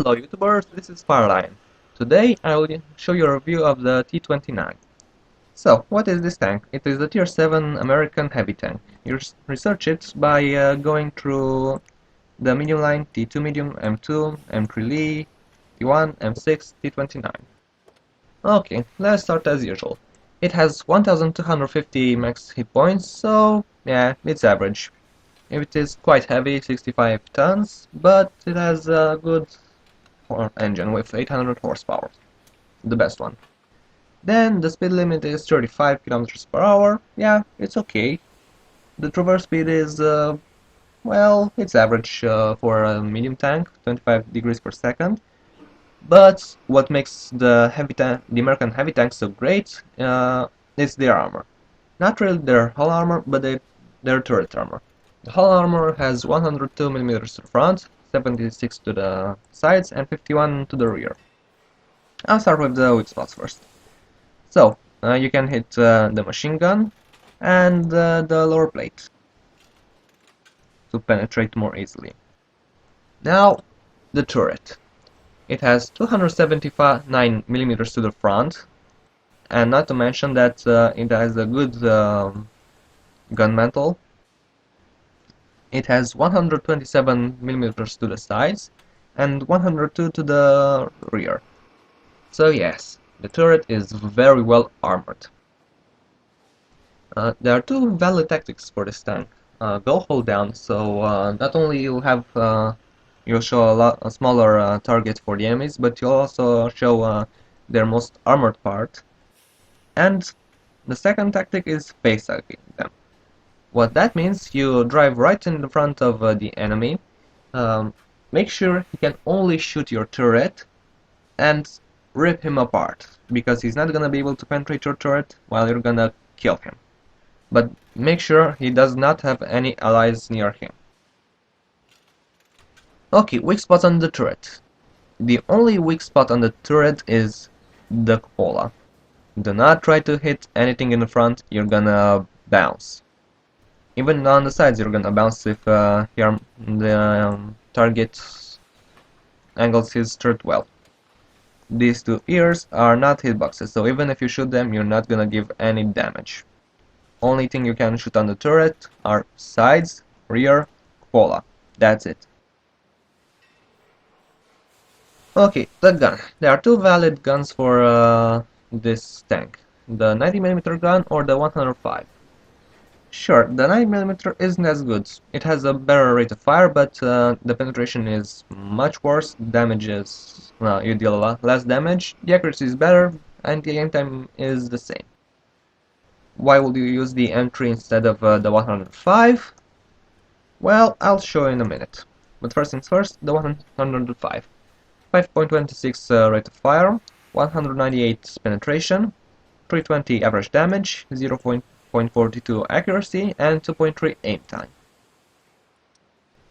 Hello YouTubers, this is FireLion. Today I will show you a review of the T29. So, what is this tank? It is a tier 7 American heavy tank. You research it by going through the medium line T2 medium, M2, M3 Lee, T1, M6, T29. Okay, let's start as usual. It has 1250 max hit points, so yeah, it's average. It is quite heavy, 65 tons, but it has a good engine with 800 horsepower, the best one. Then the speed limit is 35 kilometers per hour. Yeah, it's okay. The traverse speed is, well, it's average for a medium tank, 25 degrees per second. But what makes the American heavy tank so great is their armor. Not really their hull armor, but their turret armor. The hull armor has 102 mm to the front, 76 to the sides, and 51 to the rear. I'll start with the weak spots first. So, you can hit the machine gun and the lower plate to penetrate more easily. Now, the turret. It has 279 mm to the front, and not to mention that it has a good gun mantle. It has 127 mm to the sides and 102 to the rear. So yes, the turret is very well armored. There are two valid tactics for this tank. Go hold down, so not only you'll show a smaller target for the enemies, but you'll also show their most armored part. And the second tactic is face hugging them. What that means, you drive right in the front of the enemy, make sure he can only shoot your turret, and rip him apart, because he's not gonna be able to penetrate your turret while you're gonna kill him. But make sure he does not have any allies near him. Okay, weak spots on the turret. The only weak spot on the turret is the cupola. Do not try to hit anything in the front, you're gonna bounce. Even on the sides you're gonna bounce if the target angles his turret well. These two ears are not hitboxes, so even if you shoot them, you're not gonna give any damage. Only thing you can shoot on the turret are sides, rear, cupola. That's it. Okay, the gun. There are two valid guns for this tank. The 90mm gun or the 105. Sure, the 9mm isn't as good. It has a better rate of fire, but the penetration is much worse. Damage is, well, you deal a lot less damage. The accuracy is better, and the aim time is the same. Why would you use the M3 instead of the 105? Well, I'll show you in a minute. But first things first, the 105. 5.26 rate of fire, 198 penetration, 320 average damage, 0.42 accuracy, and 2.3 aim time.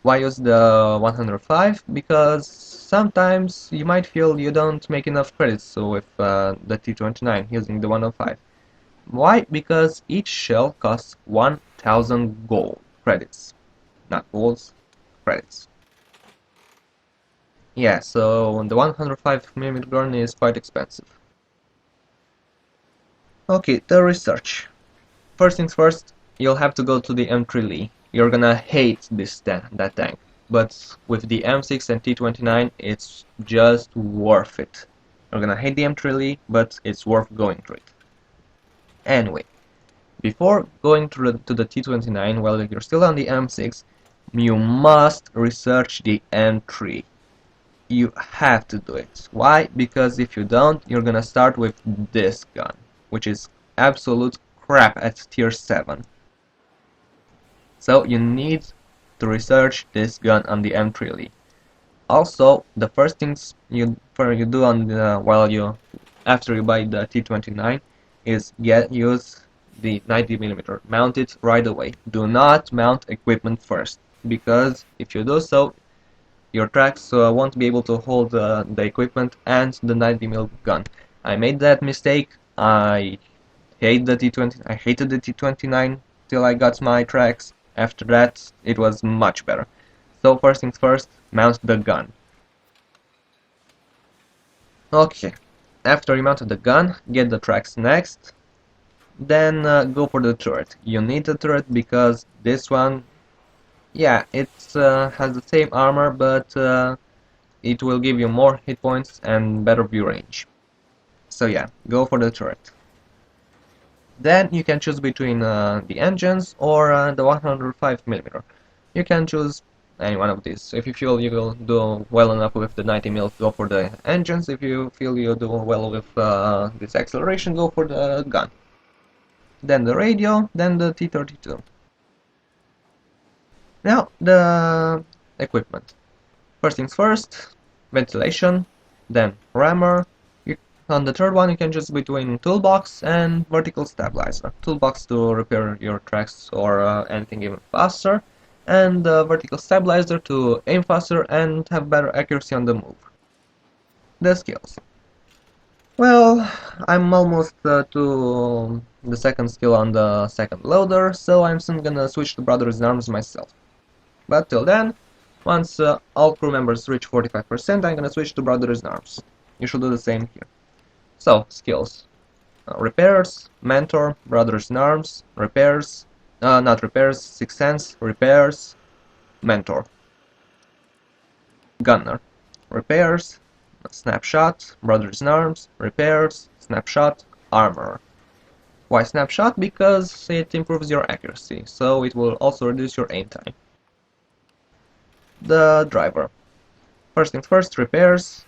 Why use the 105? Because sometimes you might feel you don't make enough credits with the T29 using the 105. Why? Because each shell costs 1000 gold credits. Not golds, credits. Yeah, so the 105mm gun is quite expensive. Okay, the research. First things first, you'll have to go to the M3 Lee. You're gonna hate that tank, but with the M6 and T29, it's just worth it. You're gonna hate the M3 Lee, but it's worth going through it. Anyway, before going to the T29, while you're still on the M6, you must research the M3. You have to do it. Why? Because if you don't, you're gonna start with this gun, which is absolute crap at tier 7. So you need to research this gun on the M3 Lee. Also, the first things you do on the after you buy the T29 is use the 90mm. Mount it right away. Do not mount equipment first, because if you do so, your tracks won't be able to hold the equipment and the 90mm gun. I made that mistake. I hated the T29 till I got my tracks. After that, it was much better. So first things first, mount the gun. Okay, after you mounted the gun, get the tracks next, then go for the turret. You need the turret because this one, yeah, it has the same armor, but it will give you more hit points and better view range. So yeah, go for the turret. Then you can choose between the engines or the 105mm. You can choose any one of these. If you feel you will do well enough with the 90mm, go for the engines. If you feel you do well with this acceleration, go for the gun. Then the radio, then the T32. Now the equipment. First things first, ventilation, then rammer. On the third one you can choose between toolbox and vertical stabilizer. Toolbox to repair your tracks or anything even faster, and vertical stabilizer to aim faster and have better accuracy on the move. The skills. Well, I'm almost to the second skill on the second loader, so I'm soon gonna switch to Brothers in Arms myself. But till then, once all crew members reach 45%, I'm gonna switch to Brothers in Arms. You should do the same here. So, skills. Repairs, Mentor, Brothers in Arms, Repairs, not Repairs, Sixth Sense, Repairs, Mentor. Gunner. Repairs, Snapshot, Brothers in Arms, Repairs, Snapshot, Armor. Why Snapshot? Because it improves your accuracy, so it will also reduce your aim time. The driver. First things first, repairs,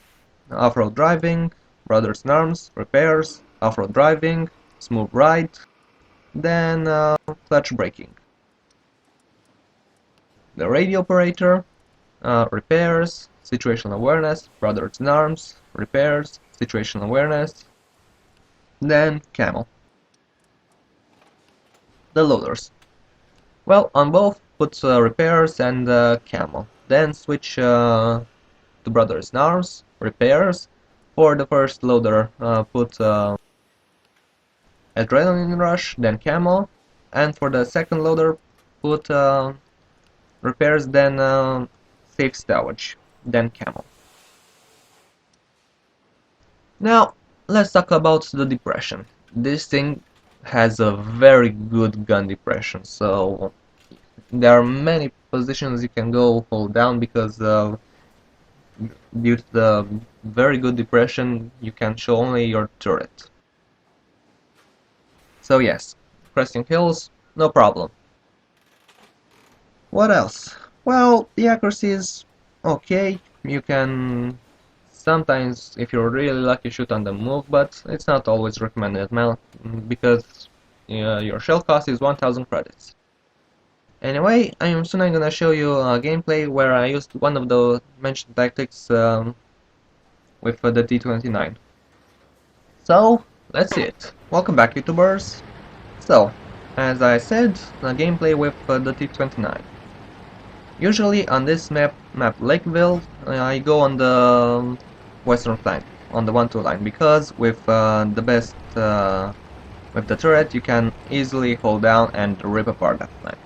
off-road driving, Brothers in Arms, repairs, off-road driving, smooth ride, then clutch braking. The radio operator, repairs, situational awareness, Brothers in Arms, repairs, situational awareness, then camo. The loaders. Well, on both put repairs and camo, then switch to Brothers in Arms, repairs. For the first loader, put Adrenaline Rush, then Camo, and for the second loader, put repairs, then Safe Stowage, then Camo. Now, let's talk about the depression. This thing has a very good gun depression, so there are many positions you can go hold down because due to the very good depression, you can show only your turret. So yes, cresting hills, no problem. What else? Well, the accuracy is okay. You can sometimes, if you're really lucky, shoot on the move, but it's not always recommended, because your shell cost is 1000 credits. Anyway, I'm gonna show you a gameplay where I used one of the mentioned tactics with the T29. So, let's see it. Welcome back, YouTubers. So, as I said, a gameplay with the T29. Usually on this map Lakeville, I go on the western flank, on the 1-2 line, because with the best, with the turret, you can easily hold down and rip apart that flank.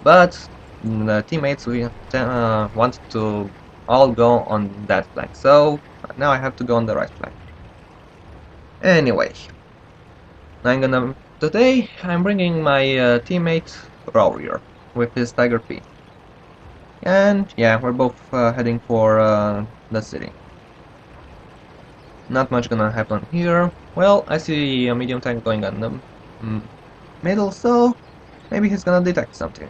But the teammates want to all go on that flank, so now I have to go on the right flank. Anyway, today I'm bringing my teammate Warrior with his Tiger P. And yeah, we're both heading for the city. Not much gonna happen here. Well, I see a medium tank going on the middle, so maybe he's gonna detect something.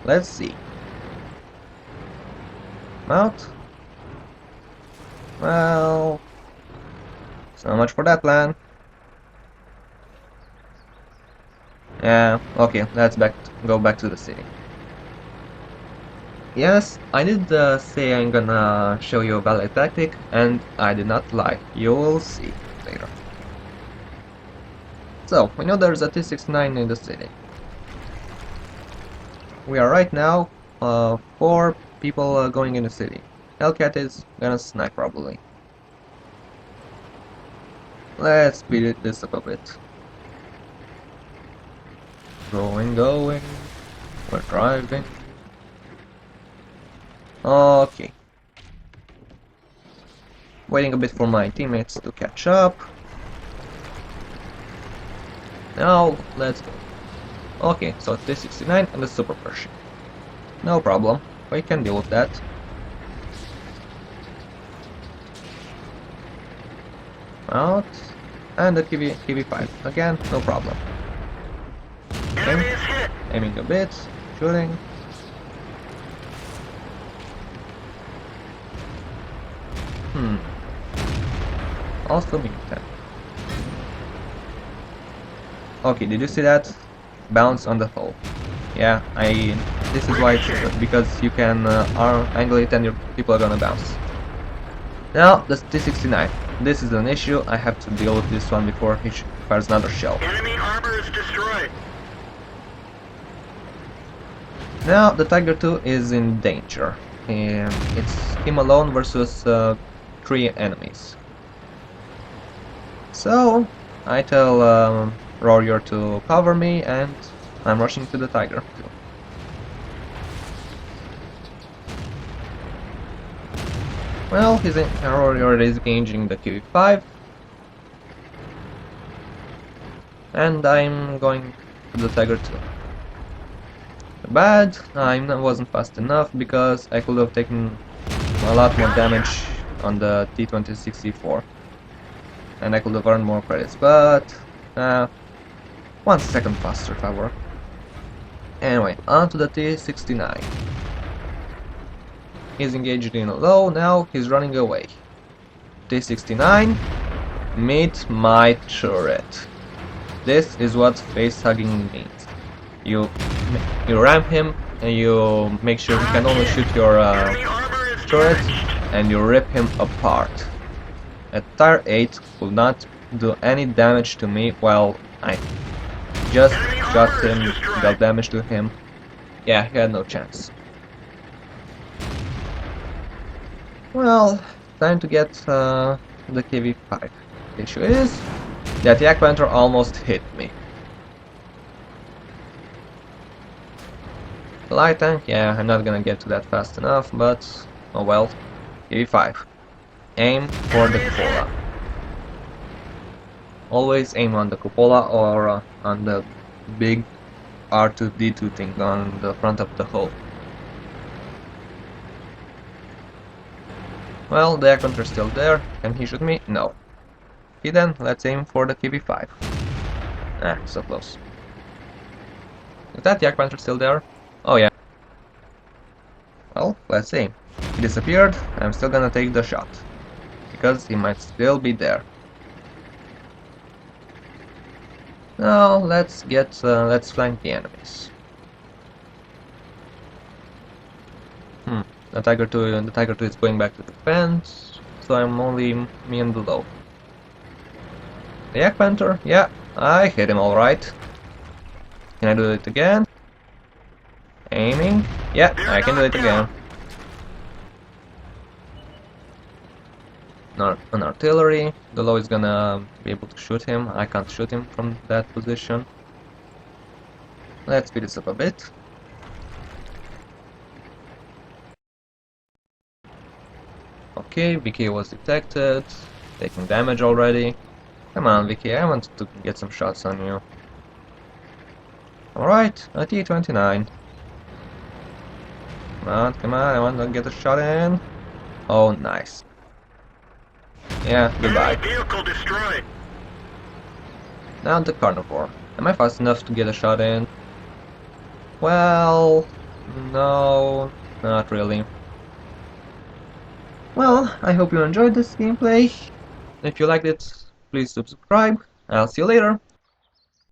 Let's see. Mount. Well, so much for that plan. Yeah, okay, let's go back to the city. Yes, I did say I'm gonna show you a ballet tactic, and I did not lie. You will see later. So, we know there's a T-69 in the city. We are right now 4 people going in the city. Hellcat is gonna snipe probably. Let's speed this up a bit. Going. We're driving. Okay. Waiting a bit for my teammates to catch up. Now, let's go. Okay, so T-69 and the Super Pershing. No problem, we can deal with that. Out. And the KV-5. Again, no problem. Aiming a bit, shooting. Also me 10. Okay, did you see that? Bounce on the hole. Yeah, this is why it's because you can angle it and your people are gonna bounce. Now, the T-69. This is an issue. I have to deal with this one before he fires another shell. Enemy armor is destroyed. Now, the Tiger II is in danger. It's him alone versus 3 enemies. So, I tell Warrior to cover me, and I'm rushing to the Tiger II. Well, Warrior is engaging the KV-5, and I'm going to the Tiger II. Bad, I wasn't fast enough because I could have taken a lot more damage on the T-2064, and I could have earned more credits, but 1 second faster if I were. Anyway, on to the T-69. He's engaged in a low, now he's running away. T-69, meet my turret. This is what face hugging means. You ram him and you make sure he can only shoot your turret, and you rip him apart. A Tier 8 will not do any damage to me while I just shot him, dealt damage to him. Yeah, he had no chance. Well, time to get the KV-5. The issue is that the Yak Panther almost hit me. The light tank, yeah, I'm not gonna get to that fast enough, but oh well. KV-5. Aim for the cupola. Always aim on the cupola or on the big R2-D2 thing on the front of the hull. Well, the Yak Panther's still there. Can he shoot me? No. Okay then, let's aim for the KV-5. Ah, so close. Is that Yak Panther still there? Oh yeah. Well, let's aim. He disappeared, I'm still gonna take the shot. Because he might still be there. Now, let's flank the enemies. The Tiger II is going back to the fence, so I'm only me and below. The Yak Panther, yeah, I hit him alright. Can I do it again? Aiming, yeah, I can do it again. An artillery, the low is gonna be able to shoot him. I can't shoot him from that position. Let's speed this up a bit. Okay, VK was detected, taking damage already. Come on, VK, I want to get some shots on you. Alright, a T29. Come on, I want to get a shot in. Oh, nice. Yeah, goodbye. Vehicle destroyed. Now the carnivore. Am I fast enough to get a shot in? Well, no, not really. Well, I hope you enjoyed this gameplay. If you liked it, please subscribe. I'll see you later.